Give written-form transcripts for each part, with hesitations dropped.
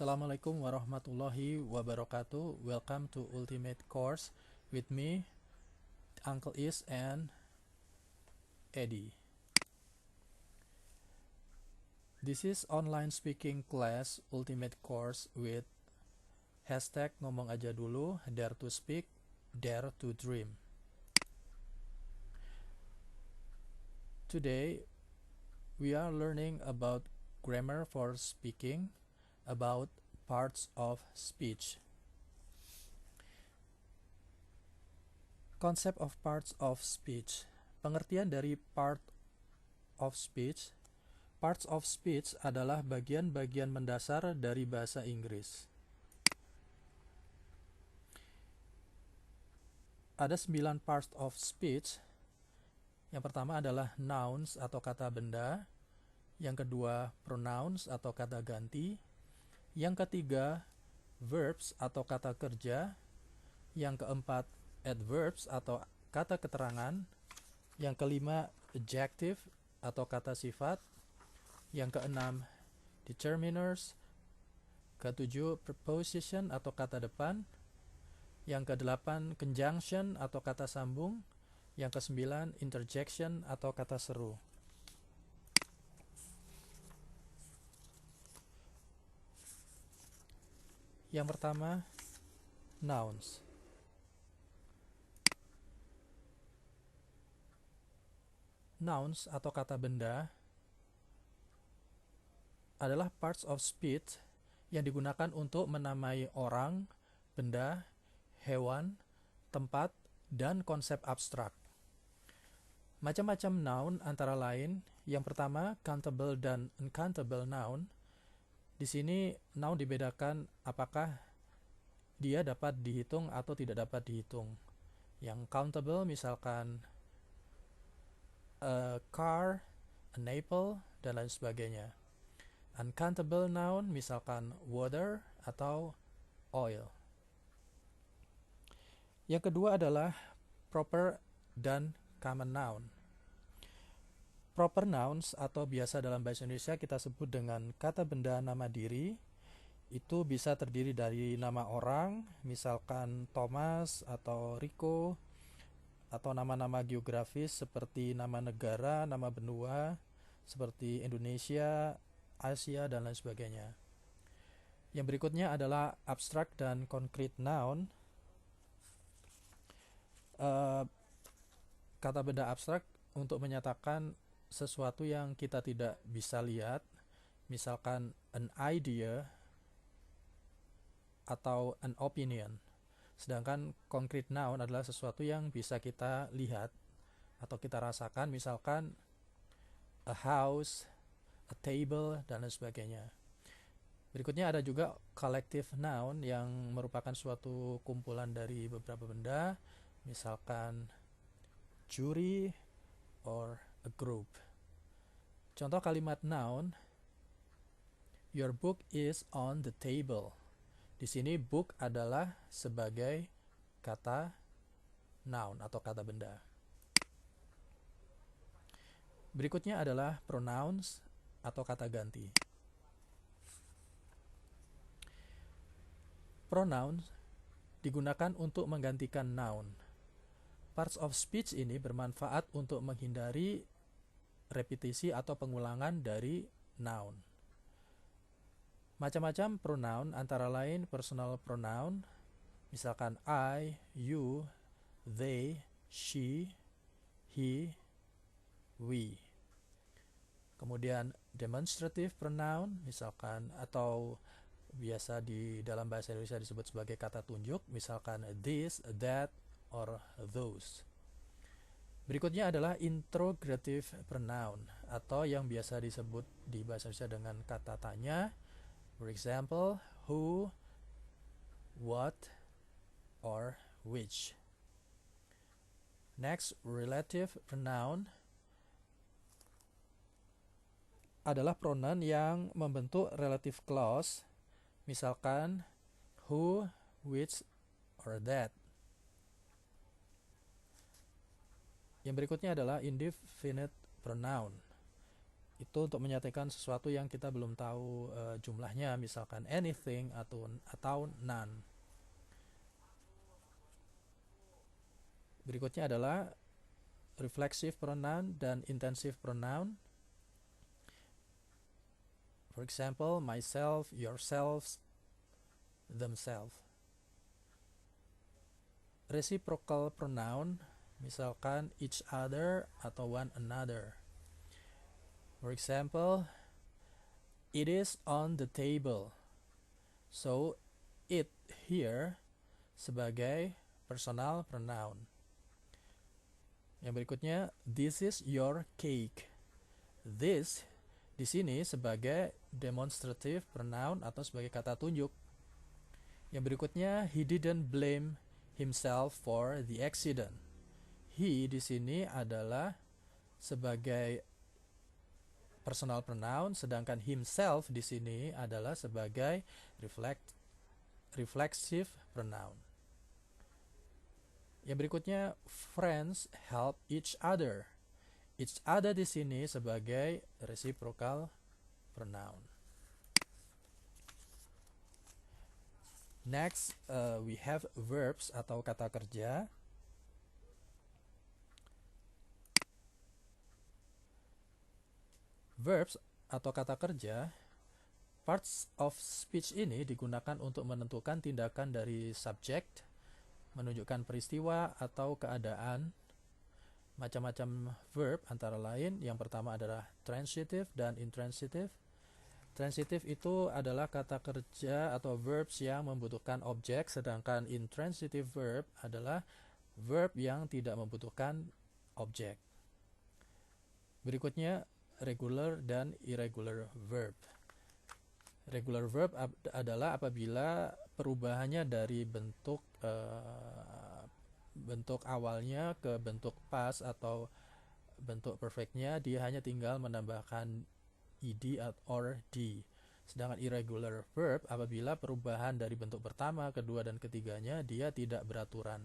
Assalamualaikum warahmatullahi wabarakatuh. Welcome to Ultimate Course with me, Uncle Is and Eddie. This is online speaking class Ultimate Course with hashtag ngomong aja dulu, dare to speak, dare to dream. Today, we are learning about grammar for speaking, about parts of speech. Concept of parts of speech. Pengertian dari part of speech. Parts of speech adalah bagian-bagian mendasar dari bahasa Inggris. Ada 9 parts of speech. Yang pertama adalah nouns atau kata benda. Yang kedua, pronouns atau kata ganti. Yang ketiga, verbs atau kata kerja. Yang keempat, adverbs atau kata keterangan. Yang kelima, adjective atau kata sifat. Yang keenam, determiners. Ketujuh, preposition atau kata depan. Yang kedelapan, conjunction atau kata sambung. Yang kesembilan, interjection atau kata seru. Yang pertama, nouns. Nouns atau kata benda adalah parts of speech yang digunakan untuk menamai orang, benda, hewan, tempat, dan konsep abstrak. Macam-macam noun antara lain, yang pertama countable dan uncountable noun. Di sini noun dibedakan apakah dia dapat dihitung atau tidak dapat dihitung. Yang countable misalkan a car, an apple, dan lain sebagainya. Uncountable noun misalkan water atau oil. Yang kedua adalah proper dan common noun. Proper nouns atau biasa dalam bahasa Indonesia kita sebut dengan kata benda nama diri. Itu bisa terdiri dari nama orang, misalkan Thomas atau Rico, atau nama-nama geografis seperti nama negara, nama benua, seperti Indonesia, Asia, dan lain sebagainya. Yang berikutnya adalah abstract dan concrete noun. Kata benda abstrak untuk menyatakan sesuatu yang kita tidak bisa lihat, misalkan an idea atau an opinion. Sedangkan concrete noun adalah sesuatu yang bisa kita lihat atau kita rasakan, misalkan a house, a table, dan lain sebagainya. Berikutnya ada juga collective noun yang merupakan suatu kumpulan dari beberapa benda, misalkan jury or a group. Contoh kalimat noun, your book is on the table. Di sini book adalah sebagai kata noun atau kata benda. Berikutnya adalah pronouns atau kata ganti. Pronouns digunakan untuk menggantikan noun. Parts of speech ini bermanfaat untuk menghindari repetisi atau pengulangan dari noun. Macam-macam pronoun antara lain personal pronoun, misalkan I, you, they, she, he, we. Kemudian demonstrative pronoun, misalkan atau biasa di dalam bahasa Indonesia disebut sebagai kata tunjuk, misalkan this, that, or those. Berikutnya adalah interrogative pronoun atau yang biasa disebut di bahasa Indonesia dengan kata tanya. For example, who, what, or which. Next, relative pronoun adalah pronoun yang membentuk relative clause, misalkan who, which, or that. Yang berikutnya adalah indefinite pronoun. Itu untuk menyatakan sesuatu yang kita belum tahu jumlahnya, misalkan anything atau none. Berikutnya adalah reflexive pronoun dan intensive pronoun. For example, myself, yourselves, themselves. Reciprocal pronoun, misalkan each other atau one another. For example, it is on the table. So, it here sebagai personal pronoun. Yang berikutnya, this is your cake. This di sini sebagai demonstrative pronoun atau sebagai kata tunjuk. Yang berikutnya, he didn't blame himself for the accident. He di sini adalah sebagai personal pronoun, sedangkan himself di sini adalah sebagai reflexive pronoun. Yang berikutnya, friends help each other. Each other di sini sebagai reciprocal pronoun. Next, we have verbs atau kata kerja. Verbs atau kata kerja, parts of speech ini digunakan untuk menentukan tindakan dari subject, menunjukkan peristiwa atau keadaan. Macam-macam verb antara lain, yang pertama adalah transitive dan intransitive. Transitive itu adalah kata kerja atau verbs yang membutuhkan objek, sedangkan intransitive verb adalah verb yang tidak membutuhkan objek. Berikutnya, regular dan irregular verb. Regular verb adalah apabila perubahannya dari bentuk awalnya ke bentuk past atau bentuk perfectnya, dia hanya tinggal menambahkan ed or d. Sedangkan irregular verb apabila perubahan dari bentuk pertama, kedua, dan ketiganya dia tidak beraturan.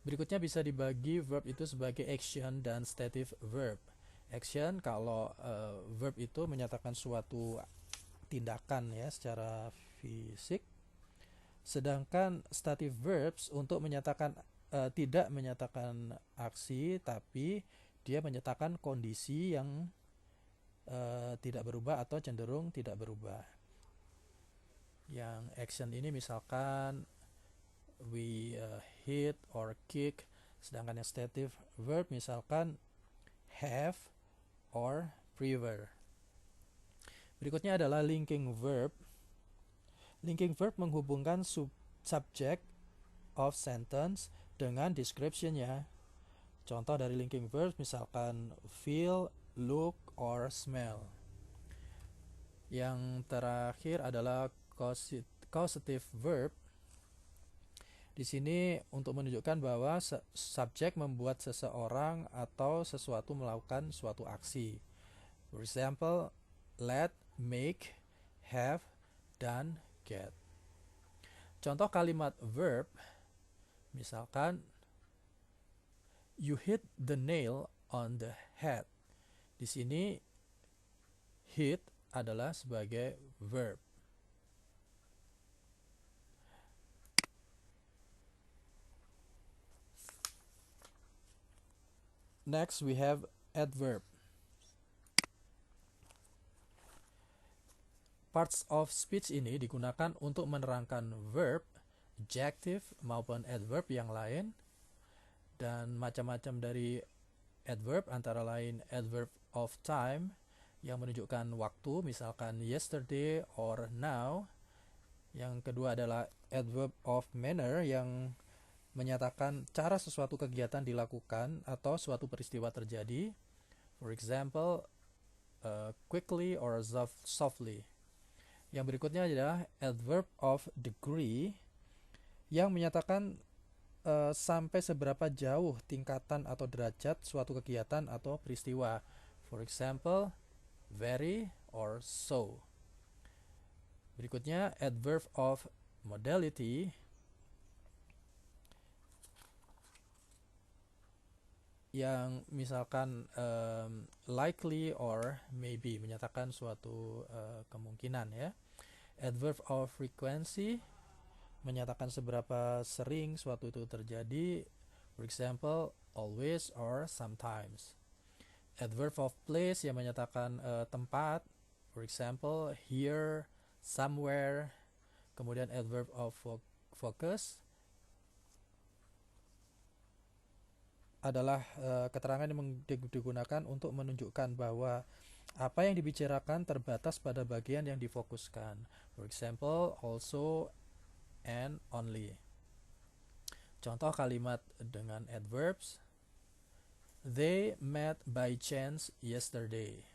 Berikutnya bisa dibagi verb itu sebagai action dan stative verb. Action kalau verb itu menyatakan suatu tindakan ya secara fisik. Sedangkan stative verbs untuk menyatakan tidak menyatakan aksi, tapi dia menyatakan kondisi yang tidak berubah atau cenderung tidak berubah. Yang action ini misalkan we hit or kick, sedangkan yang stative verb misalkan have or prefer. Berikutnya adalah linking verb. Linking verb menghubungkan subject of sentence dengan description-nya. Contoh dari linking verbs misalkan feel, look, or smell. Yang terakhir adalah causative verb. Di sini untuk menunjukkan bahwa subjek membuat seseorang atau sesuatu melakukan suatu aksi. For example, let, make, have, dan get. Contoh kalimat verb misalkan you hit the nail on the head. Di sini hit adalah sebagai verb. Next we have adverb. Parts of speech ini digunakan untuk menerangkan verb, adjective maupun adverb yang lain. Dan macam-macam dari adverb antara lain adverb of time yang menunjukkan waktu, misalkan yesterday or now. Yang kedua adalah adverb of manner yang menyatakan cara sesuatu kegiatan dilakukan atau suatu peristiwa terjadi. For example, quickly or softly. Yang berikutnya adalah adverb of degree yang menyatakan sampai seberapa jauh tingkatan atau derajat suatu kegiatan atau peristiwa. For example, very or so. Berikutnya adverb of modality yang misalkan likely or maybe, menyatakan suatu kemungkinan ya. Adverb of frequency menyatakan seberapa sering suatu itu terjadi. For example, always or sometimes. Adverb of place yang menyatakan tempat. For example, here, somewhere. Kemudian adverb of focus adalah keterangan yang digunakan untuk menunjukkan bahwa apa yang dibicarakan terbatas pada bagian yang difokuskan. For example, also and only. Contoh kalimat dengan adverbs. They met by chance yesterday.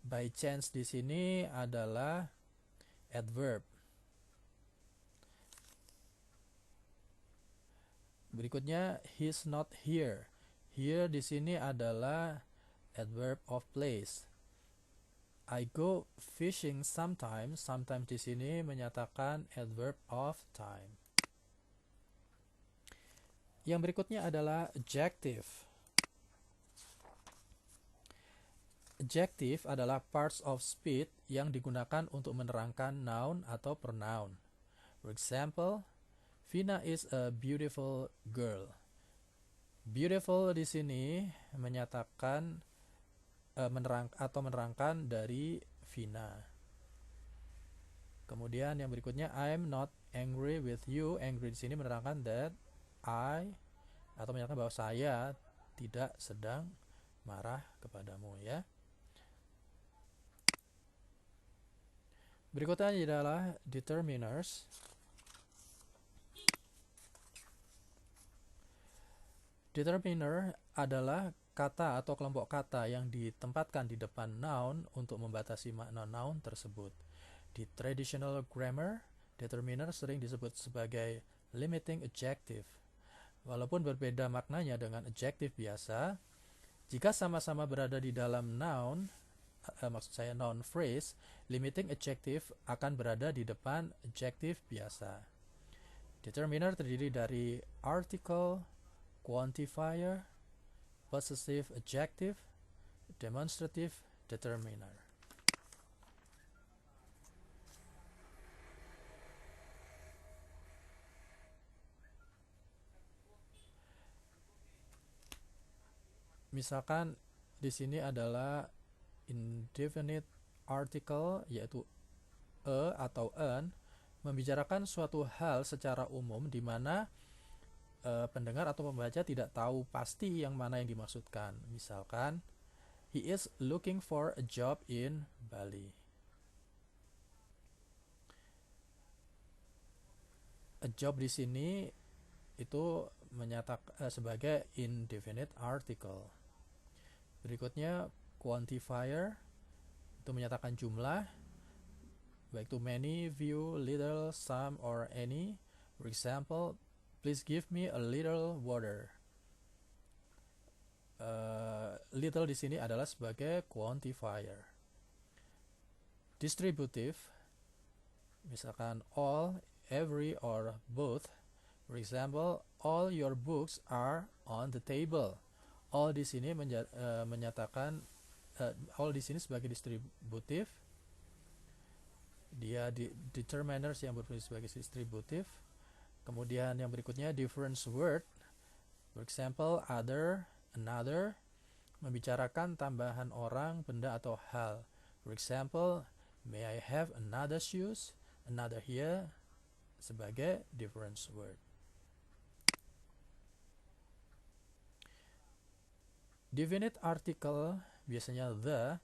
By chance di sini adalah adverb. Berikutnya, he's not here. Here di sini adalah adverb of place. I go fishing sometimes. Sometimes di sini menyatakan adverb of time. Yang berikutnya adalah adjective. Adjective adalah parts of speech yang digunakan untuk menerangkan noun atau pronoun. For example, Vina is a beautiful girl. Beautiful di sini menyatakan menerangkan dari Vina. Kemudian yang berikutnya, I'm not angry with you. Angry di sini menerangkan that I, atau menyatakan bahwa saya tidak sedang marah kepadamu ya. Berikutnya adalah determiners. Determiner adalah kata atau kelompok kata yang ditempatkan di depan noun untuk membatasi makna noun tersebut. Di traditional grammar, determiner sering disebut sebagai limiting adjective. Walaupun berbeda maknanya dengan adjective biasa, jika sama-sama berada di dalam noun, maksud saya noun phrase, limiting adjective akan berada di depan adjective biasa. Determiner terdiri dari article, quantifier, possessive adjective, demonstrative determiner. Misalkan di sini adalah indefinite article, yaitu atau an, membicarakan suatu hal secara umum di mana pendengar atau pembaca tidak tahu pasti yang mana yang dimaksudkan. Misalkan, he is looking for a job in Bali. A job di sini itu menyatakan sebagai indefinite article. Berikutnya, quantifier itu menyatakan jumlah, baik itu many, few, little, some, or any. For example, please give me a little water. Little di sini adalah sebagai quantifier. Distributive, misalkan all, every, or both. For example, all your books are on the table. All di sini menyatakan all di sini sebagai distributif. Dia determiners yang berfungsi sebagai distributif. Kemudian yang berikutnya difference word. For example, other, another, membicarakan tambahan orang, benda, atau hal. For example, may I have another shoes? Another here sebagai difference word. Definite article, biasanya the,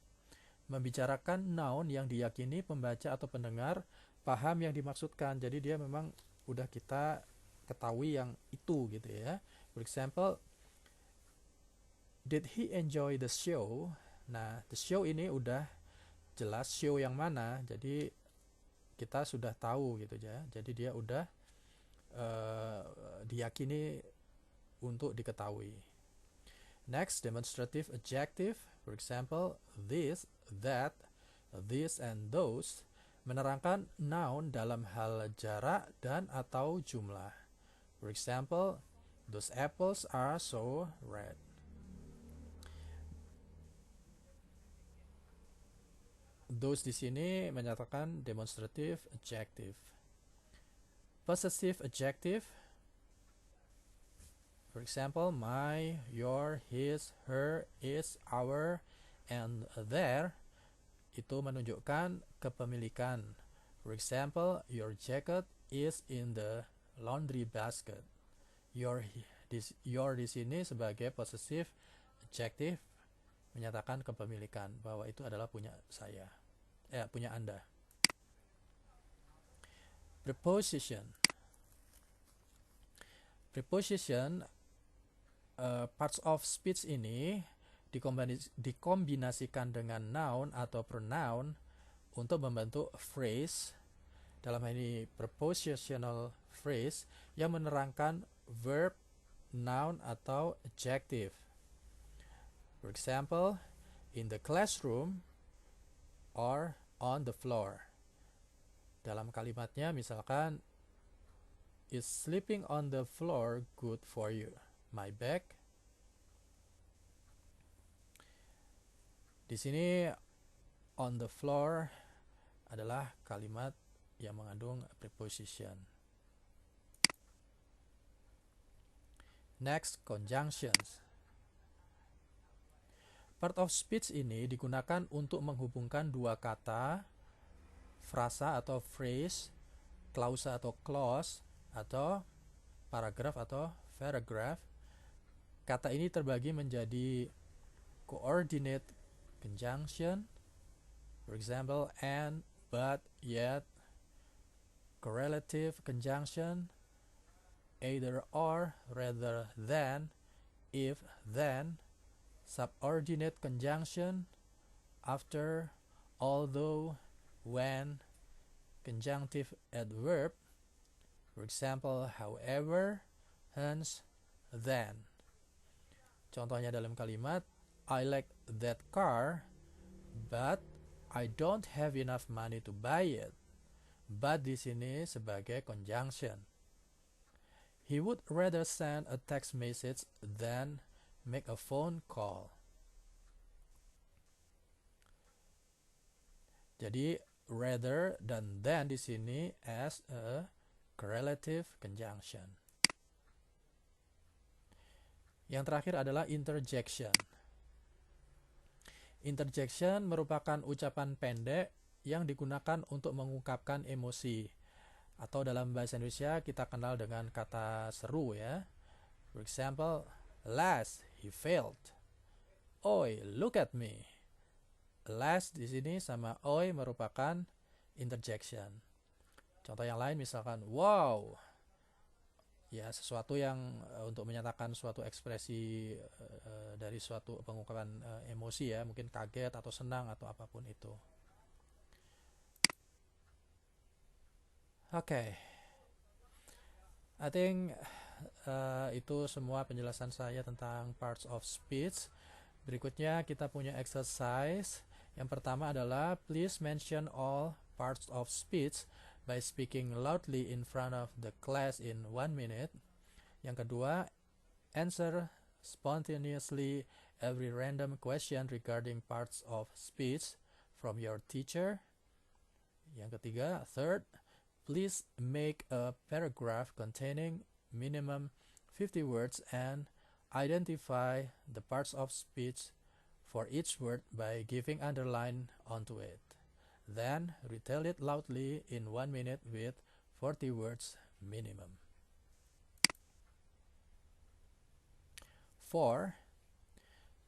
membicarakan noun yang diyakini pembaca atau pendengar paham yang dimaksudkan. Jadi dia memang udah kita ketahui yang itu gitu ya. For example, did he enjoy the show? Nah, the show ini udah jelas show yang mana. Jadi kita sudah tahu gitu ya. Jadi dia udah diyakini untuk diketahui. Next, demonstrative adjective. For example, this, that, this, and those menerangkan noun dalam hal jarak dan atau jumlah. For example, those apples are so red. those di sini menyatakan demonstrative adjective. Possessive adjective, for example, my, your, his, her, its, our, and their, itu menunjukkan kepemilikan. For example, your jacket is in the laundry basket. Your di sini sebagai possessive adjective menyatakan kepemilikan, bahwa itu adalah punya saya, punya Anda. Preposition. Preposition, parts of speech ini dikombinasikan dengan noun atau pronoun untuk membentuk phrase, dalam hal ini prepositional phrase, yang menerangkan verb, noun, atau adjective. For example, in the classroom or on the floor. Dalam kalimatnya misalkan, is sleeping on the floor good for you? My back. Di sini on the floor adalah kalimat yang mengandung preposition. Next, conjunctions. Part of speech ini digunakan untuk menghubungkan dua kata, frasa atau phrase, klausa atau clause, atau paragraf atau paragraph. Kata ini terbagi menjadi coordinate conjunction, for example, and, but, yet. Correlative conjunction, either or, rather than, if, then. Subordinate conjunction, after, although, when. Conjunctive adverb, for example, however, hence, then. Contohnya dalam kalimat, I like that car, but I don't have enough money to buy it. But di sini sebagai conjunction. He would rather send a text message than make a phone call. Jadi rather dan than di sini as a correlative conjunction. Yang terakhir adalah interjection. Interjection merupakan ucapan pendek yang digunakan untuk mengungkapkan emosi, atau dalam bahasa Indonesia kita kenal dengan kata seru ya. For example, alas, he failed. Oi, look at me. Alas di sini sama oi merupakan interjection. Contoh yang lain misalkan, wow, ya sesuatu yang untuk menyatakan suatu ekspresi dari suatu pengungkapan emosi ya, mungkin kaget atau senang atau apapun itu. Okay, I think itu semua penjelasan saya tentang parts of speech. Berikutnya kita punya exercise. Yang pertama adalah please mention all parts of speech by speaking loudly in front of the class in 1 minute. Yang kedua, answer spontaneously every random question regarding parts of speech from your teacher. Yang ketiga, third, please make a paragraph containing minimum 50 words and identify the parts of speech for each word by giving underline onto it. Then retell it loudly in 1 minute with 40 words minimum. 4.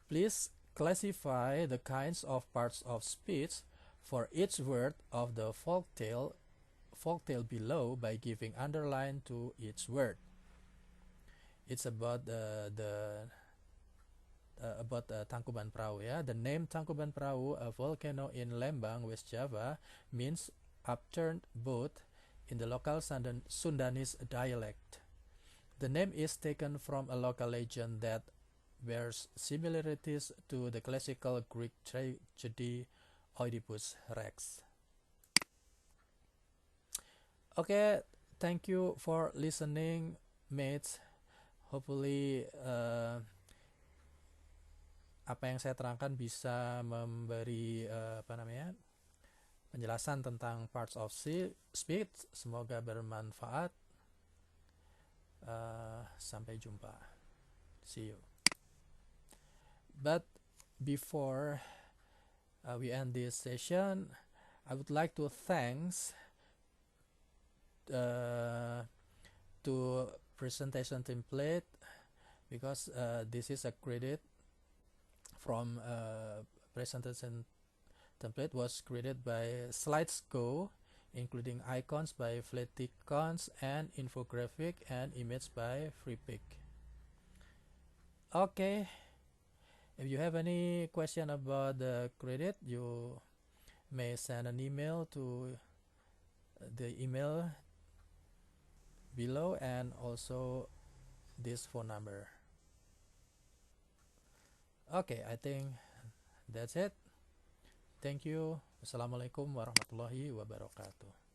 Please classify the kinds of parts of speech for each word of the folktale below by giving underline to each word. It's about about Tangkuban Perahu ya. The name Tangkuban Perahu, a volcano in Lembang, West Java, means upturned boat in the local Sundanese dialect. The name is taken from a local legend that bears similarities to the classical Greek tragedy Oedipus Rex. Okay, thank you for listening, mates. Hopefully apa yang saya terangkan bisa memberi penjelasan tentang parts of speech. Semoga bermanfaat. Sampai jumpa. See you. But before we end this session, I would like to thanks to presentation template, because this is a credit from presentation template was created by SlidesGo, including icons by Flaticons and infographic and image by FreePic. Okay, if you have any question about the credit, you may send an email to the email below and also this phone number. Okay, I think that's it. Thank you. Assalamualaikum warahmatullahi wabarakatuh.